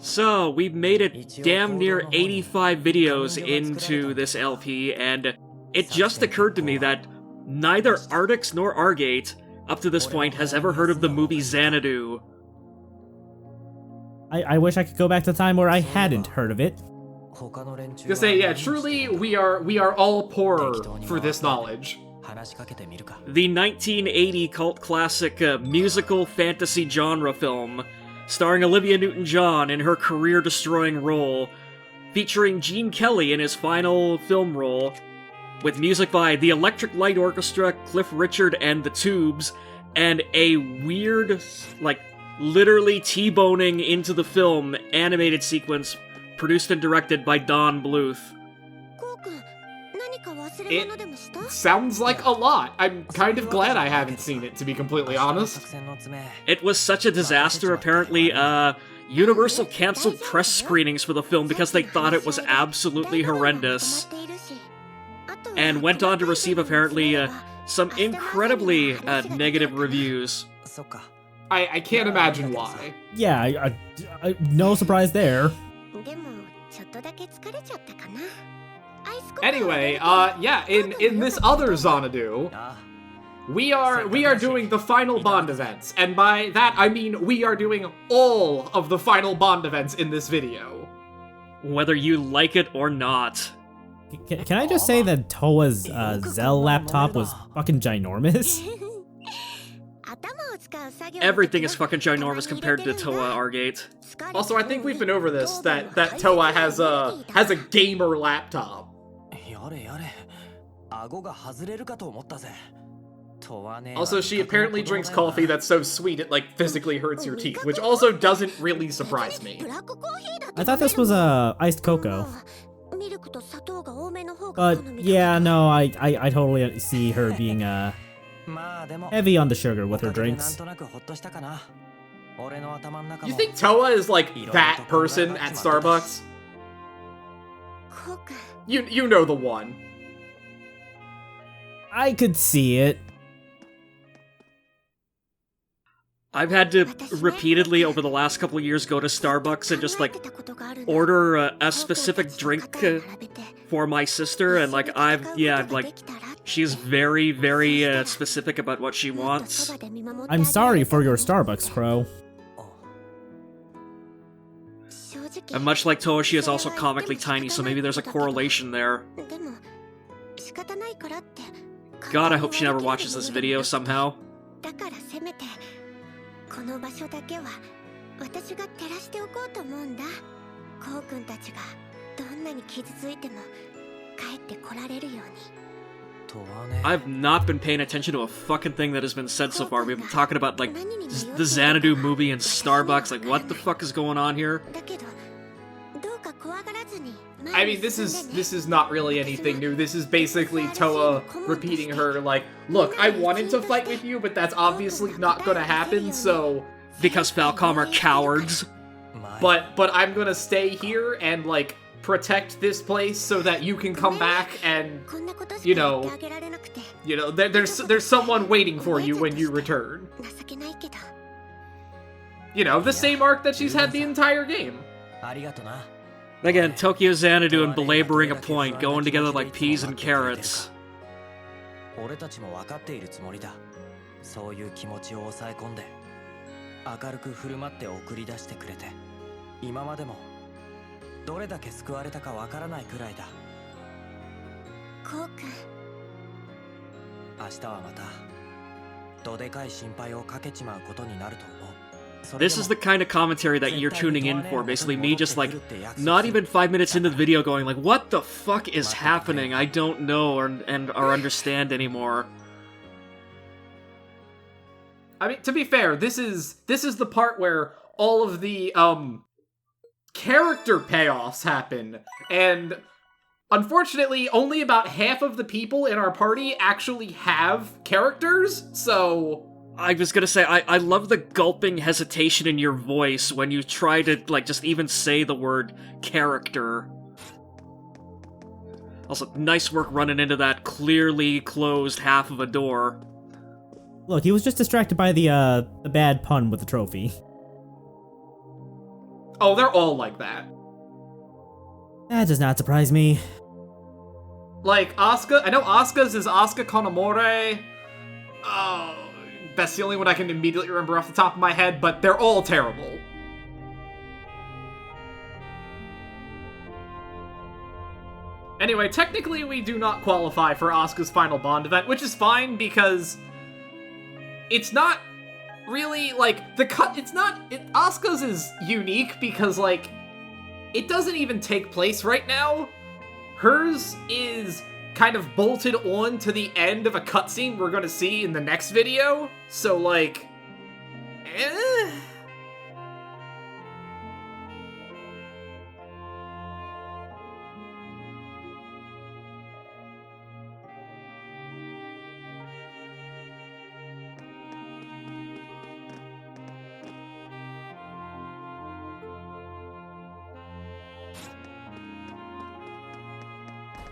So, we've made it damn near 85 videos into this LP, and it just occurred to me that neither Ardix nor Argate, up to this point, has ever heard of the movie Xanadu. I wish I could go back to the time where I hadn't heard of it. To say, yeah, truly, we are all poorer for this knowledge. The 1980 cult classic musical fantasy genre film, starring Olivia Newton-John in her career-destroying role, featuring Gene Kelly in his final film role, with music by the Electric Light Orchestra, Cliff Richard and the Tubes, and a weird, literally T-boning into the film animated sequence produced and directed by Don Bluth. It sounds like a lot. I'm kind of glad I haven't seen it, to be completely honest. It was such a disaster, apparently, Universal canceled press screenings for the film because they thought it was absolutely horrendous. And went on to receive, apparently, some incredibly negative reviews. I can't imagine why. Yeah, no surprise there. Anyway, yeah, in this other Xanadu, we are doing the final Bond events, and by that I mean we are doing all of the final Bond events in this video. Whether you like it or not. Can I just say that Toa's Zell laptop was fucking ginormous? Everything is fucking ginormous compared to Toa Argate. Also, I think we've been over this, that Toa has a gamer laptop. Also, she apparently drinks coffee that's so sweet it, physically hurts your teeth, which also doesn't really surprise me. I thought this was iced cocoa. But, yeah, no, I totally see her being, heavy on the sugar with her drinks. You think Toa is, that person at Starbucks? You know the one. I could see it. I've had to repeatedly over the last couple of years go to Starbucks and just order a specific drink for my sister, and she's very, very specific about what she wants. I'm sorry for your Starbucks, Crow. And much like Toa, she is also comically tiny, so maybe there's a correlation there. God, I hope she never watches this video somehow. I've not been paying attention to a fucking thing that has been said so far. We've been talking about, the Xanadu movie and Starbucks. What the fuck is going on here? I mean, this is not really anything new. This is basically Toa repeating her, look, I wanted to fight with you, but that's obviously not gonna happen, so... Because Falcom are cowards. But I'm gonna stay here and, protect this place so that you can come back and, there's someone waiting for you when you return. The same arc that she's had the entire game. Again, Tokyo Xanadu and belaboring a point, going together like peas and carrots. This is the kind of commentary that you're tuning in for, basically me just not even 5 minutes into the video going what the fuck is happening? I don't know or understand anymore. I mean, to be fair, this is the part where all of the, character payoffs happen, and unfortunately, only about half of the people in our party actually have characters, so... I was gonna say, I love the gulping hesitation in your voice when you try to, just even say the word character. Also, nice work running into that clearly closed half of a door. Look, he was just distracted by the bad pun with the trophy. Oh, they're all like that. That does not surprise me. Like, Asuka, I know Asuka's is Asuka Konomore. Oh, that's the only one I can immediately remember off the top of my head, but they're all terrible. Anyway, technically we do not qualify for Asuka's final Bond event, which is fine because it's not really, like, Asuka's is unique because, like, it doesn't even take place right now. Hers is kind of bolted on to the end of a cutscene we're gonna see in the next video, so, like,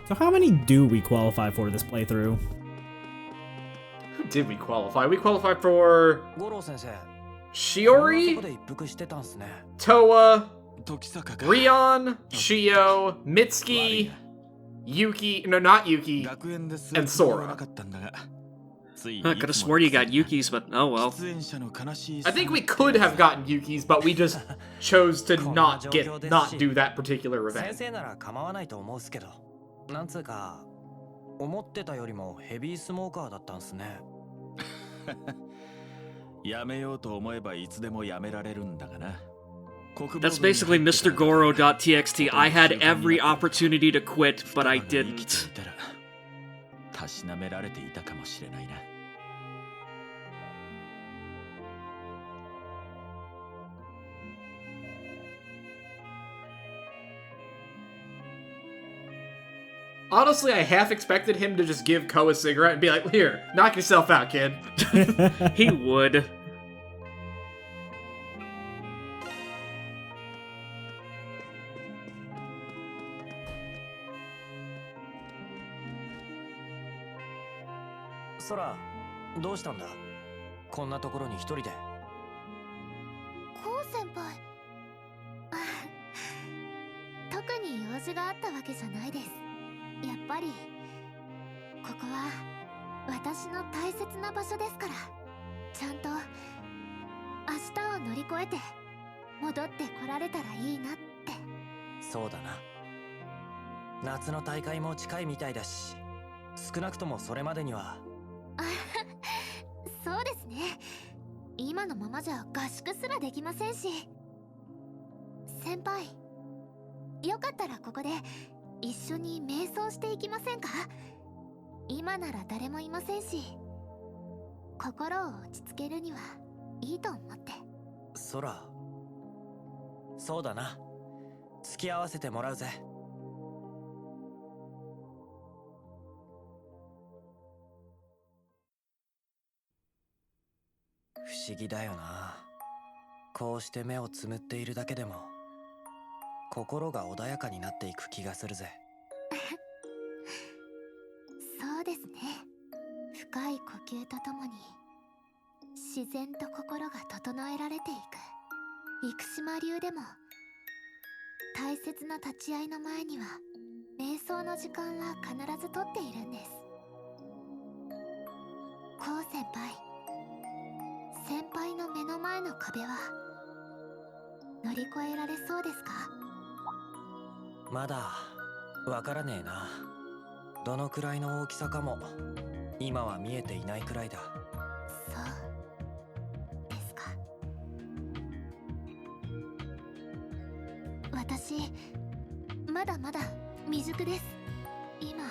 So how many do we qualify for this playthrough? Who did we qualify? We qualified for Shiori, Toa, Rion, Shio, Mitsuki, Yuki, no, not Yuki, and Sora. I could have sworn you got Yuki's, but oh well. I think we could have gotten Yuki's, but we just chose to not do that particular event. なんつうか思ってたよりもヘビースモーカーだったんすね。やめようと思えばいつでもやめられるんだがな。That's basically Mr. Goro.txt. I had every opportunity to quit, but I didn't. たしなめられていたかもしれないな。Honestly, I half expected him to just give Ko a cigarette and be like, here, knock yourself out, kid. He would. Sora, どうしたんだ? こんなところに一人で。コウ先輩。特に用事があったわけじゃないです。やっぱりここは私の大切な場所ですから、ちゃんと明日を乗り越えて戻ってこられたらいいなって。そうだな。夏の大会も近いみたいだし、少なくともそれまでには。そうですね。今のままじゃ合宿すらできませんし。先輩、よかったらここで一緒に瞑想していきませんか？今なら誰もいませんし、心を落ち着けるにはいいと思って。空、そうだな。付き合わせてもらうぜ。不思議だよな。こうして目をつむっているだけでも心が穏やかになっていく気がするぜ。そうですね。深い呼吸とともに自然と心が整えられていく。生島流でも大切な立ち会いの前には瞑想の時間は必ずとっているんです。コウ先輩、先輩の目の前の壁は乗り越えられそうですか？まだわからねえな。どのくらいの大きさかも今は見えていないくらいだ。そうですか。私まだまだ未熟です。今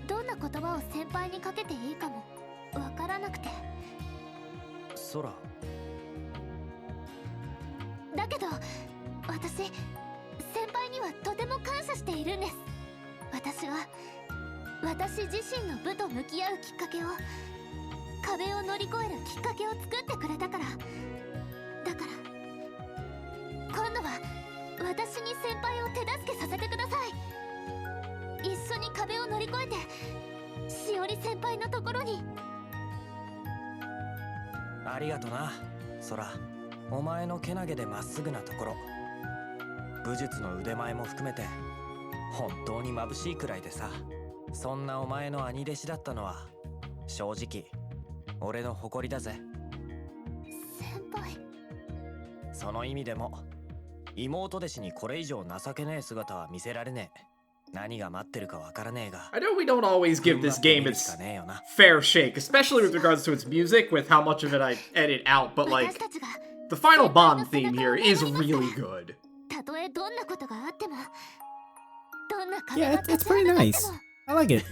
どんな言葉を先輩にかけていいかもわからなくて。空。だけど私先輩にはとても感謝しているんです。私は私自身の部と向き合うきっかけを、壁を乗り越えるきっかけを作ってくれたから。だから今度は私に先輩を手助けさせてください。一緒に壁を乗り越えてしおり先輩のところに。ありがとな、空。お前のけなげでまっすぐなところ武術の腕前も含めて本当に眩しいくらいでさ。そんなお前の兄弟子だったのは正直俺の誇りだぜ。先輩。その意味でも妹弟子にこれ以上情けねえ姿は見せられねえ。何が待ってるかわからねえが。 I know we don't always give this game its fair shake, especially with regards to its music, with how much of it I edit out, but like, the final Bond theme here is really good. たとえどんなことがあっても、どんな壁 Yeah, が it's 立ち pretty はだかって nice. も I like it.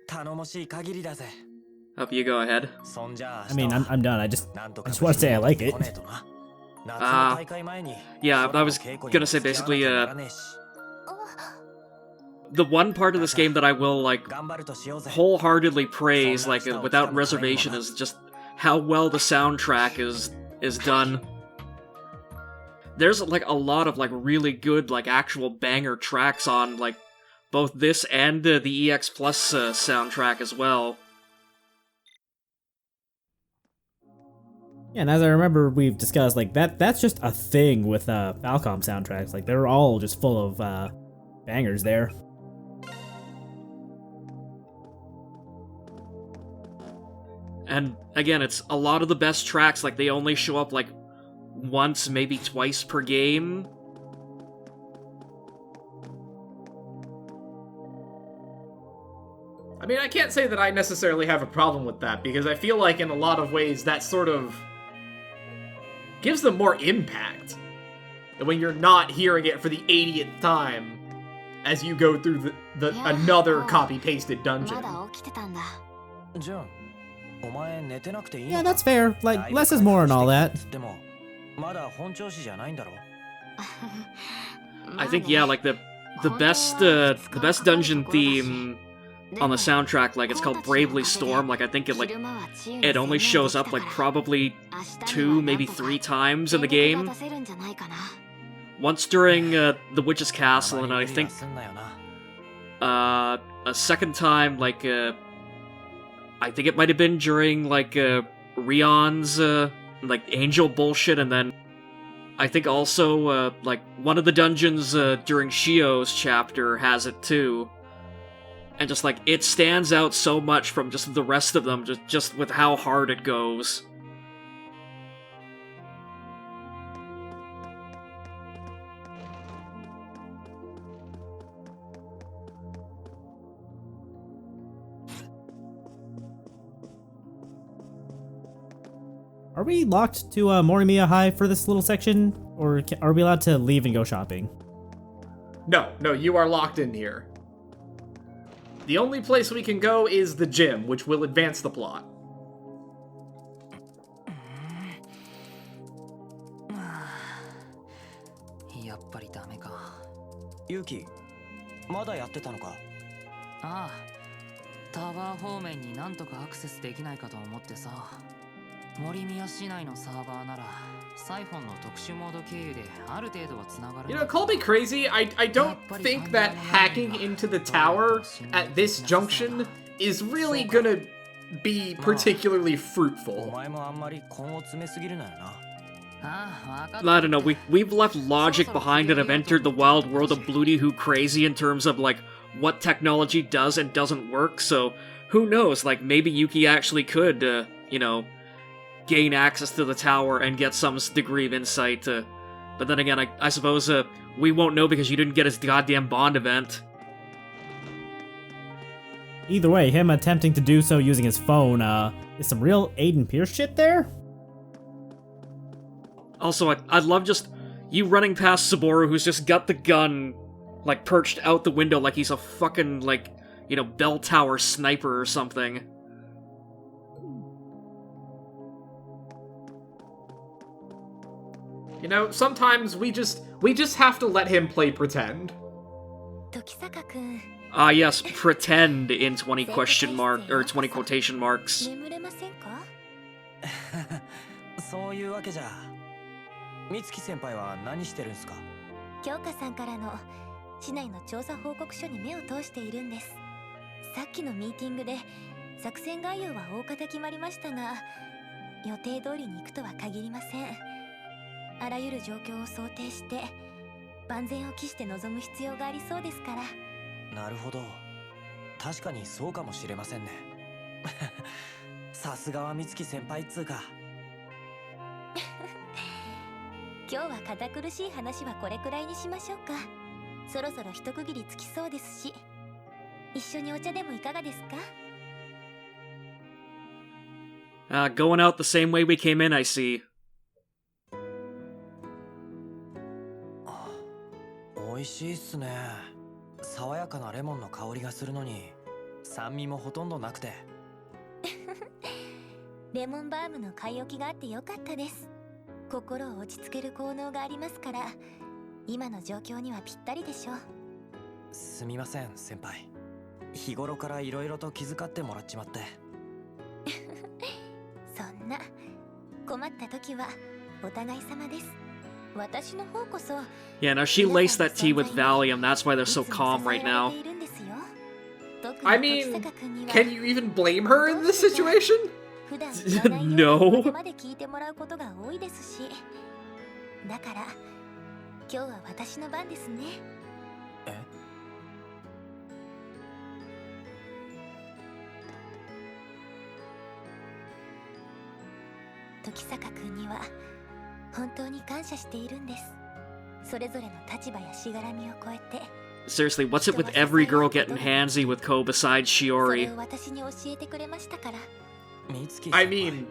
頼もしい限りだぜ。 Hope you go ahead. そんじゃ I mean, I'm done. I just なんと I か just want to say I like it. 来ねえとな。夏の大会前に Yeah, I was gonna say basically, the one part of this game that I will, like, wholeheartedly praise, like, without reservation, is just how well the soundtrack is done. There's, like, a lot of, like, really good, like, actual banger tracks on, like, both this and the EX Plus soundtrack as well. Yeah, and as I remember, we've discussed, like, that's just a thing with Falcom soundtracks. Like, they're all just full of bangers there. And again, it's a lot of the best tracks, like, they only show up, like, once, maybe twice per game. I mean, I can't say that I necessarily have a problem with that, because I feel like in a lot of ways that sort of gives them more impact. And when you're not hearing it for the 80th time as you go through the another copy-pasted dungeon. まだ起きてたんだ。じゃあお前寝てなくていいの Yeah, か that's fair. Like, less is more and all that. でもまだ本調子じゃないんだろ I think, yeah, like, the best dungeon theme on the soundtrack, like, it's called Bravely Storm. Like, I think it only shows up, like, probably 2, maybe 3 times in the game. Once during the Witch's Castle, and I think すんなよな a second time, like, I think it might have been during, like, Rion's, like, angel bullshit, and then I think also, like, one of the dungeons during Shio's chapter has it too. And just, like, it stands out so much from just the rest of them, just with how hard it goes. Are we locked to Morimiya High for this little section? Or are we allowed to leave and go shopping? No, you are locked in here. The only place we can go is the gym, which will advance the plot. やっぱりダメか。ユキ、まだやってたのか。ああ、タワー方面になんとかアクセスできないかと思ってさ。森宮市内のサーバーならサイフォンの特殊モード経由である程度はつながる。 You know, call me crazy, I don't think that hacking into the tower at this junction is really gonna be particularly お fruitful. 前もあんまり根を詰めすぎるなよな。ああ、わかっ I don't know, we've left logic behind and have entered the wild world of Bloody Who Crazy in terms of, like, what technology does and doesn't work, so who knows, like, maybe Yuki actually could, you know, gain access to the tower and get some degree of insight, but then again, I suppose, we won't know because you didn't get his goddamn Bond event. Either way, him attempting to do so using his phone, is some real Aiden Pierce shit there? Also, I'd love just you running past Saboru, who's just got the gun, like, perched out the window like he's a fucking, like, you know, bell tower sniper or something. You know, sometimes we just have to let him play pretend. 時坂くん、 Ah, yes, pretend in 20 question mark, or 20 quotation marks. 眠れませんか？そういうわけじゃ。美月先輩は何してるんすか。京香さんからの市内の調査報告書に目を通しているんです。さっきのミーティングで作戦概要は大方決まりましたが、予定通りに行くとは限りません。あらゆる状況を想定して万全を期して臨む必要がありそうですから。なるほど。確かにそうかもしれませんね。さすがは美月先輩っつうか。今日は堅苦しい話はこれくらいにしましょうか。そろそろ一区切りつきそうですし、一緒にお茶でもいかがですか？ Going out the same way we came in, I see. 美味しいっすね。爽やかなレモンの香りがするのに酸味もほとんどなくて。レモンバームの買い置きがあってよかったです。心を落ち着ける効能がありますから、今の状況にはぴったりでしょう。すみません先輩、日頃から色々と気遣ってもらっちまって。そんな困った時はお互い様です。私の方こそ。 Yeah, now she laced that tea with Valium, that's why they're so calm right now. I mean, can you even blame her in this situation? No. まで聞いてもらうことが多いですし、だから今日は私の番ですね。え？時坂君には本当に感謝しているんです。それぞれの立場やしがらみを超えて。 Seriously, what's it with every girl getting handsy with Ko besides そ Shiori? れを私に教えてくれましたから。I mean,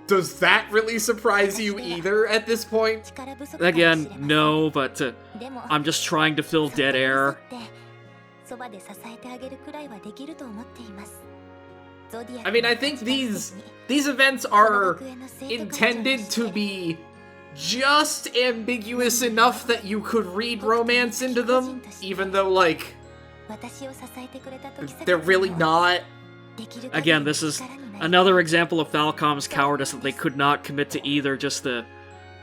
does that really surprise you either at this point? Again, no, but I'm just trying to fill dead air. そばで支えてあげるくらいはできると思っています。 I mean, I think these events are intended to be just ambiguous enough that you could read romance into them, even though, like, they're really not. Again, this is another example of Falcom's cowardice that they could not commit to either just the,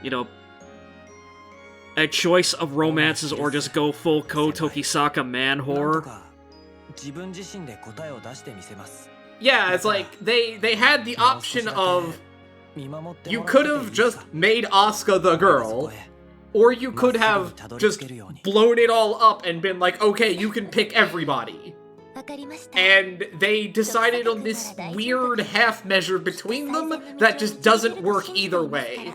you know, a choice of romances or just go full Ko Tokisaka man whore. Yeah, it's like they had the option of you could have just made Asuka the girl, or you could have just blown it all up and been like, okay, you can pick everybody. And they decided on this weird half measure between them that just doesn't work either way.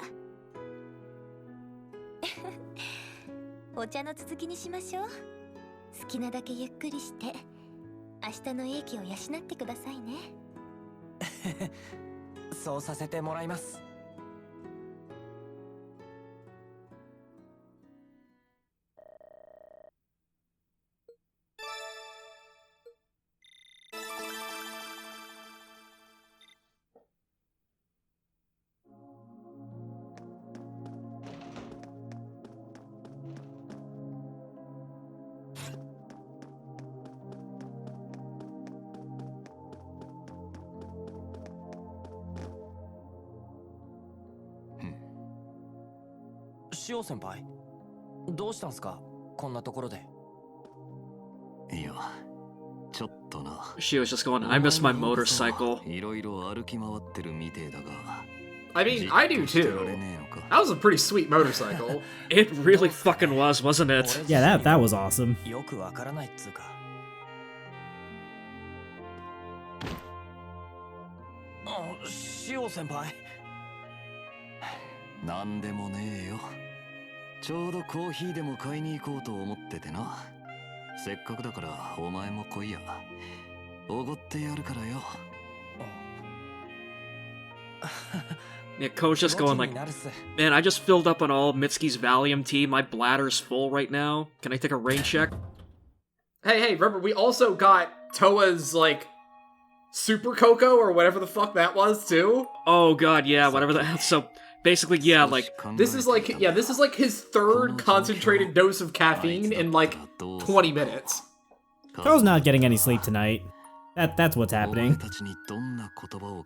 お茶の続きにしましょう。好きなだけゆっくりして明日の英気を養ってくださいね。そうさせてもらいます。塩先輩、どうしたんすかこんなところで。いや、ちょっとな。She was just going, I miss my motorcycle. いろいろ歩き回ってるみてえだが。I mean, I do too. That was a pretty sweet motorcycle. It really fucking was, wasn't it? Yeah, that was awesome. よくわからないっつうか。塩先輩。なんでもねえよ。ちょうどコーヒーでも買いに行こうと思っててな。せっかくだからお前も来いや。おごってやるからよ。Yeah, Ko's just going like, man, I just filled up on all Mitsuki's Valium tea. My bladder's full right now. Can I take a rain check? Hey, remember, we also got Toa's, like, Super Cocoa or whatever the fuck that was, too? Oh god, yeah, whatever that... So, basically, yeah, like... This is like his third concentrated dose of caffeine in, like, 20 minutes. Ko's not getting any sleep tonight. That's what's happening.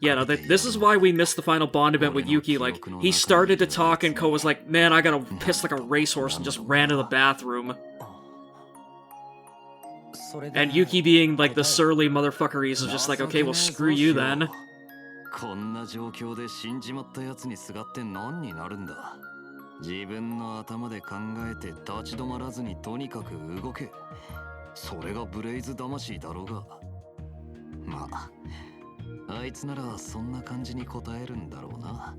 Yeah, no, this is why we missed the final Bond event with Yuki. Like, he started to talk and Ko was like, man, I gotta piss like a racehorse, and just ran to the bathroom. And Yuki, being like the surly motherfucker he is, just like, okay, well, screw you then. こんな状況で死んじまったやつにすがって何になるんだ。自分の頭で考えて立ち止まらずにとにかく動け。それがブレイズ魂だろうが。まあ、あいつならそんな感じに答えるんだろうな。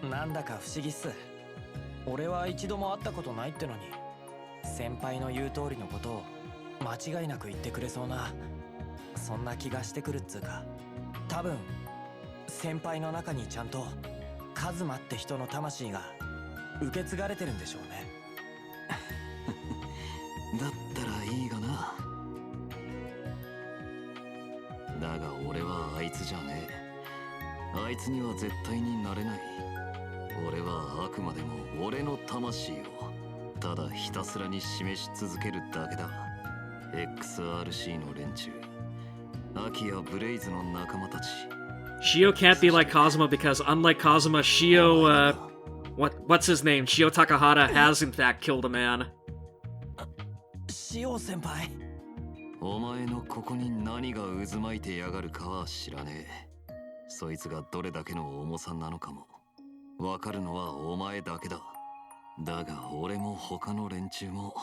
なんだか不思議っす。俺は一度も会ったことないってのに、先輩の言う通りのことを間違いなく言ってくれそうな、そんな気がしてくるっつうか。多分先輩の中にちゃんとカズマって人の魂が受け継がれてるんでしょうね。だったらいいがな。だが俺はあいつじゃねえ。あいつには絶対になれない。俺はあくまでも俺の魂をただひたすらに示し続けるだけだ。 XRC の連中、アキやブレイズの仲間たち。 Shio can't be like Kazuma because, unlike Kazuma, Shio, what's his name? Shio Takahata has in fact killed a man. 塩先輩。お前のここに何が渦巻いてやがるかは知らねえ。そいつがどれだけの重さなのかもわかるのはお前だけだ。だが俺も他の連中も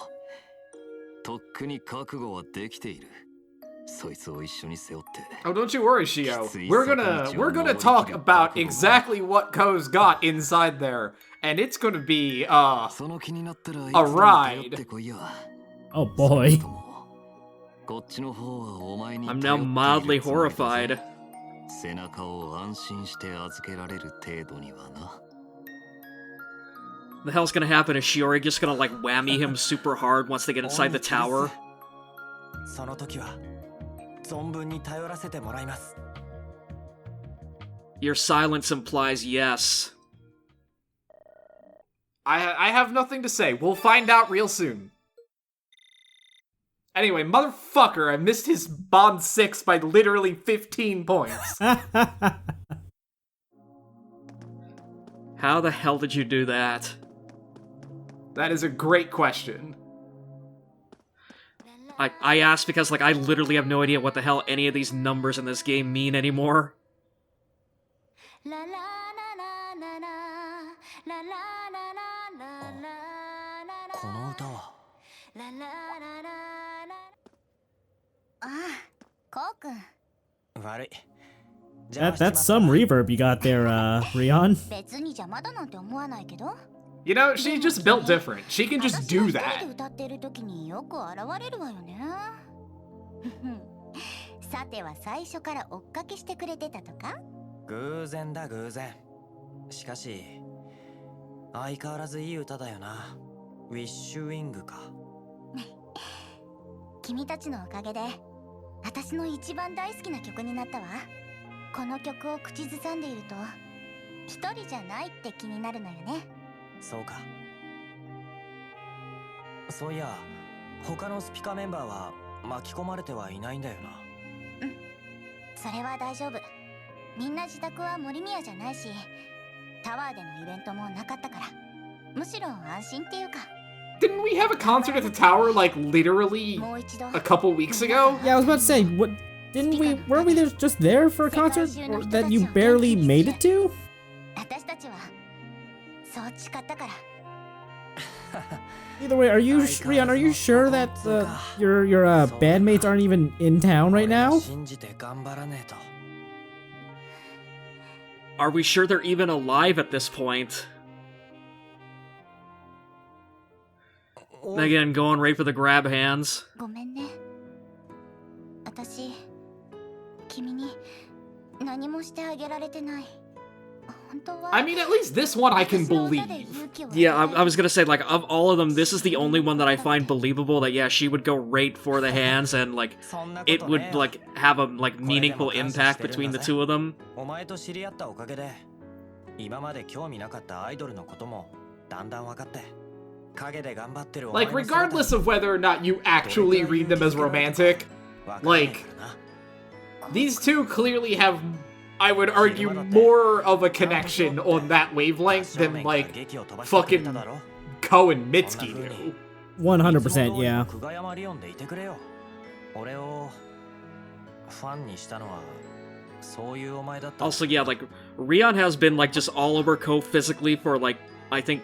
とっくに覚悟はできている。そいつを一緒に背負って。 Oh, don't you worry, Shio. We're gonna talk about exactly what Ko's got inside there, and it's gonna be a その気になったら ride. ってこいや。 Oh boy. こっちの方はお前に I'm now mildly horrified. 背中を安心して預けられる程度にはな。 The hell's gonna happen? Is Shiori just gonna like whammy him super hard once they get inside the tower? その時は存分に頼らせてもらいます。 Your silence implies yes. I have nothing to say. We'll find out real soon. Anyway, motherfucker, I missed his Bond 6 by literally 15 points. How the hell did you do that? That is a great question. I asked because, like, I literally have no idea what the hell any of these numbers in this game mean anymore. この歌は。ああ、こうくん。悪い。 That's some reverb you got there, Rion. 別に邪魔だなんて思わないけど。 You know, she's just built different. She can just do 私が that. 一人で歌ってる時によく現れるわよね。さては最初から追っかけしてくれてたとか？偶然だ偶然。しかし相変わらずいい歌だよな。ウィッシュウィングか。君たちのおかげで私の一番大好きな曲になったわ。この曲を口ずさんでいると一人じゃないって気になるのよね。そうか。そういや他のスピカメンバーは巻き込まれてはいないんだよな。うん、それは大丈夫。みんな自宅は森宮じゃないし、タワーでのイベントもなかったから、むしろ安心っていうか。 Didn't we have a concert at the tower, like, literally a couple weeks ago? Yeah, I was about to say, what? Didn't we? Weren't we just there for a concert that you barely made it to? 私たちはそう誓ったから。 Either way, Rion, are you sure that your bandmates aren't even in town right now? Are we sure they're even alive at this point? Again, going right for the grab hands. ごめんね。私、君に何もしてあげられてない。 I mean, at least this one I can believe. Yeah, I was gonna say, like, of all of them, this is the only one that I find believable, that, yeah, she would go right for the hands, and, like, it would, like, have a, like, meaningful impact between the two of them. Like, regardless of whether or not you actually read them as romantic, like, these two clearly have, I would argue, more of a connection on that wavelength than, like, fucking Ko and Mitsuki do. 100%, yeah. Also, yeah, like, Rion has been, like, just all over Ko physically for, like, I think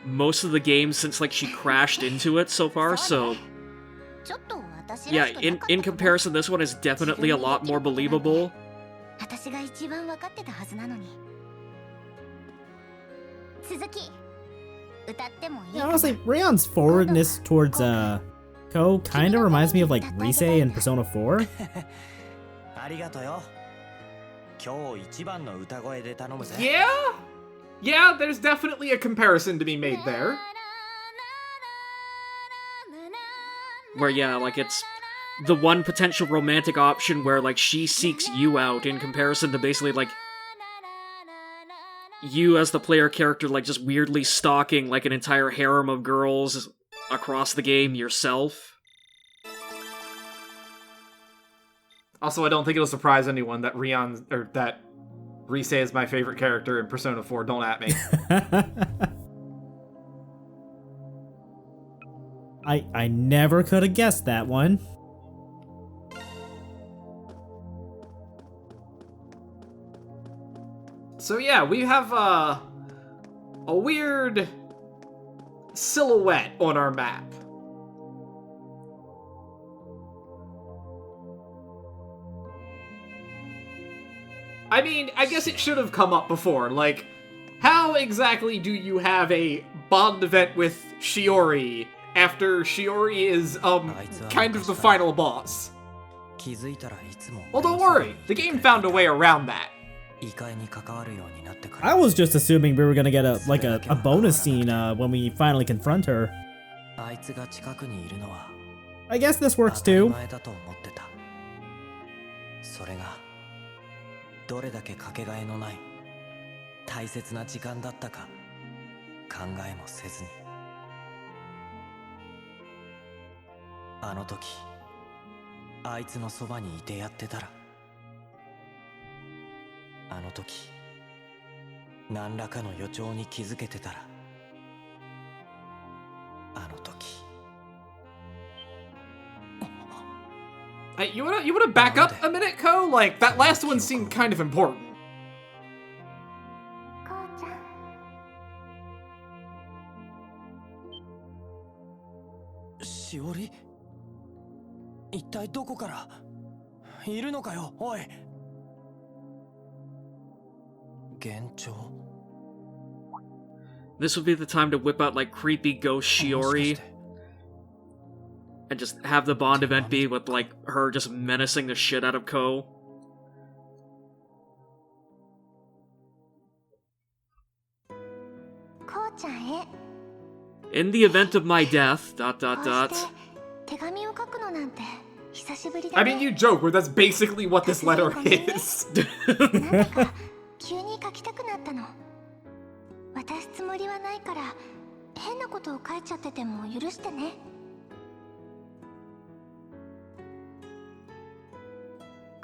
most of the game since, like, she crashed into it so far, so... Yeah, in comparison, this one is definitely a lot more believable. Yeah, honestly, Rayon's forwardness towards Ko kind of reminds me of like Rise in Persona 4. ありがとよ。今日一番の歌声で頼むぜ。 Yeah, there's definitely a comparison to be made there. Where, yeah, like, it's the one potential romantic option where, like, she seeks you out in comparison to basically, like, you as the player character, like, just weirdly stalking, like, an entire harem of girls across the game yourself. Also, I don't think it'll surprise anyone that that Rise is my favorite character in Persona 4. Don't at me. I never could have guessed that one. So yeah, we have a weird silhouette on our map. I mean, I guess it should have come up before. Like, how exactly do you have a Bond event with Shiori after Shiori is, kind of the final boss? Well, don't worry. The game found a way around that. I was just assuming we were gonna get a bonus scene when we finally confront her. I guess this works too. どれだけかけがえのない大切な時間だったか考えもせずにあの時あいつのそばにいてやってたらあの時何らかの予兆に気づけてたらあの時 You wanna back up a minute, Ko? Like, that last one seemed kind of important. しおり一体どこからいるのかよおい幻聴 This would be the time to whip out, like, creepy ghost Shiori. And just have the Bond event be with, like, her just menacing the shit out of Ko. In the event of my death, ... I mean, you joke, but that's basically what this letter is. 急に書きたくなったの。渡すつもりはないから、変なことを書いちゃってても許してね。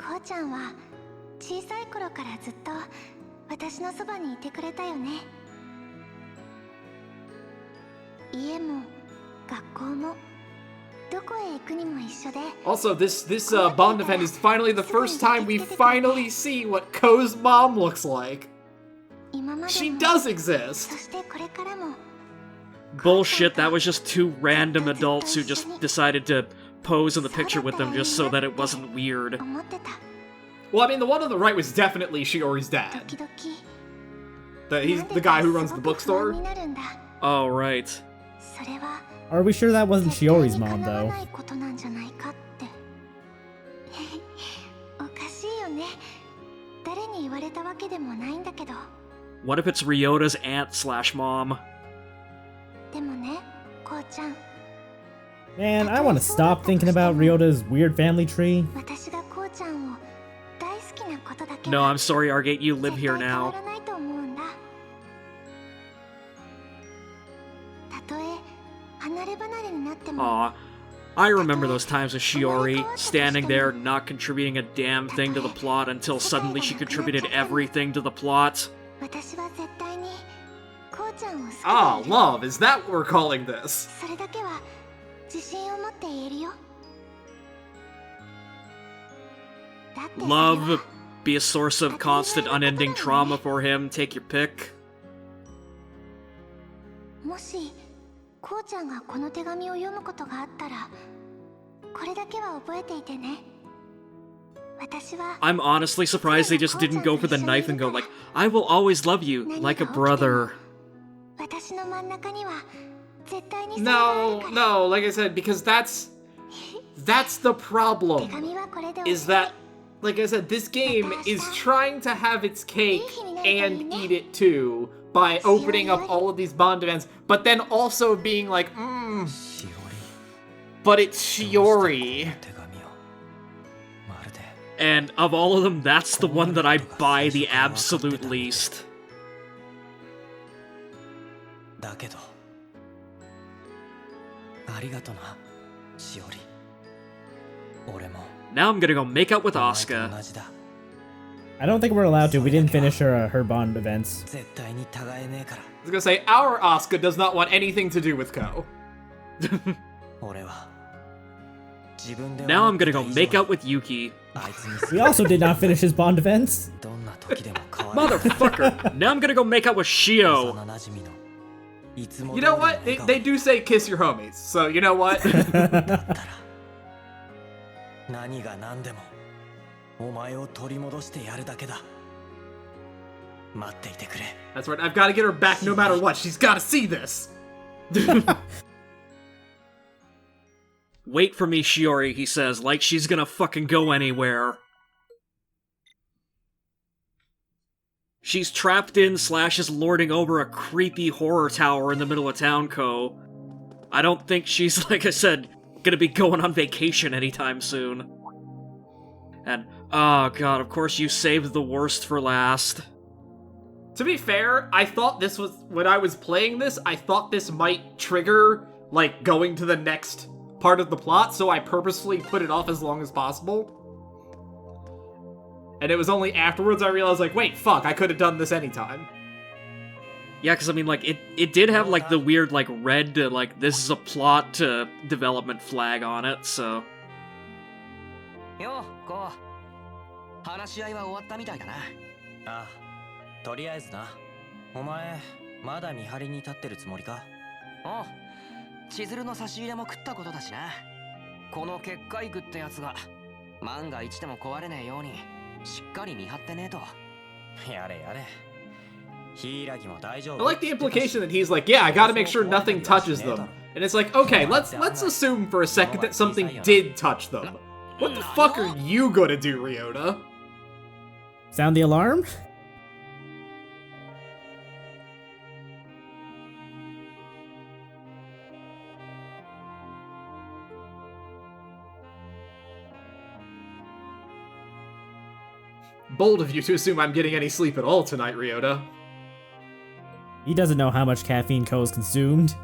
こうちゃんは小さい頃からずっと私のそばにいてくれたよね。家も学校もどこへ行くにも一緒で。Also, this Bond event is finally the first time we finally see what Ko's mom looks like. She does exist. そしてこれからも。Bullshit, that was just two random adults who just decided to pose in the picture with them just so that it wasn't weird. Well, I mean, the one on the right was definitely Shiori's dad. He's the guy who runs the bookstore. Oh, right. Are we sure that wasn't Shiori's mom, though? What if it's Ryota's aunt/mom? Man, I want to stop thinking about Ryota's weird family tree. No, I'm sorry, Argate, you live here now. Aw, I remember those times with Shiori, standing there, not contributing a damn thing to the plot until suddenly she contributed everything to the plot. Ah, love, is that what we're calling this? Love be a source of constant, unending trauma for him. Take your pick. もしこうちゃんがこの手紙を読むことがあったら、これだけは覚えていてね。私は I'm honestly surprised they just didn't go for the knife and go like, I will always love you, like a brother. 私の真ん中には絶対にそれがある No, から。 no, like I said, because that's the 手 problem. 紙はこれで Is that, like I said, this game is trying to have its cake and eat it too by opening up all of these Bond events, but then also being like, しおり but it's Shiori. 手紙をまるで And of all of them, that's the one that I buy the absolute least. だけどありがとなしおり俺も Now I'm gonna go make out with お前と Asuka. 同じだ I don't think we're allowed to. We didn't finish her Bond events. 絶対に違えねえから I was gonna say, our Asuka does not want anything to do with Ko. 俺は自分で Now I'm gonna go 思った以 make 上 out with Yuki. あいつに We also did not finish his Bond events. どんな時でも変わらない Motherfucker! Now I'm gonna go make out with Shio. 幼馴染のいつも You 通り know の what? 笑顔 They do say kiss your homies, so you know what? だったら何が何でもお前を取り戻してやるだけだ待っていてくれ That's right, I've gotta get her back no matter what. She's gotta see this. Wait for me, Shiori, he says, like she's gonna fucking go anywhere. She's trapped in / is lording over a creepy horror tower in the middle of town, Ko. I don't think she's, like I said, gonna be going on vacation anytime soon. And, oh god, of course you saved the worst for last. To be fair, I thought this was, when I was playing this, I thought this might trigger, like, going to the next part of the plot, so I purposefully put it off as long as possible. And it was only afterwards I realized, like, wait, fuck, I could have done this anytime. Yeah, because I mean, like, it did have, like, the weird, like, red, like, this is a plot development flag on it, so... ようこう話し合いは終わったみたいだな。ああとりあえずなお前まだ見張りに立ってるつもりかおう千鶴の差し入れも食ったことだしな。この結界具ってやつが万が一でも壊れねえようにしっかり見張ってねえと。やれやれ柊も大丈 I 夫 like the implication that he's like, yeah, I gotta make sure nothing touches them. And it's like, okay, let's assume for a second that something did touch them. What the fuck are you gonna do, Ryota? Sound the alarm? Bold of you to assume I'm getting any sleep at all tonight, Ryota. He doesn't know how much caffeine Ko's consumed.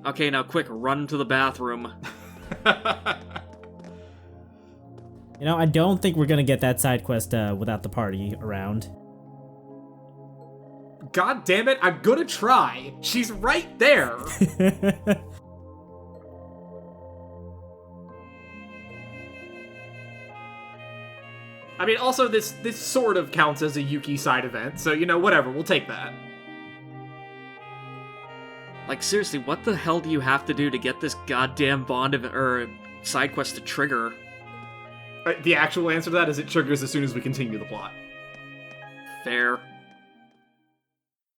Okay, now quick, run to the bathroom. You know, I don't think we're gonna get that side quest without the party around. God damn it, I'm gonna try. She's right there. I mean, also, this sort of counts as a Yuki side event, so, you know, whatever, we'll take that. Like, seriously, what the hell do you have to do to get this goddamn Bond or side quest to trigger? The actual answer to that is it triggers as soon as we continue the plot. Fair.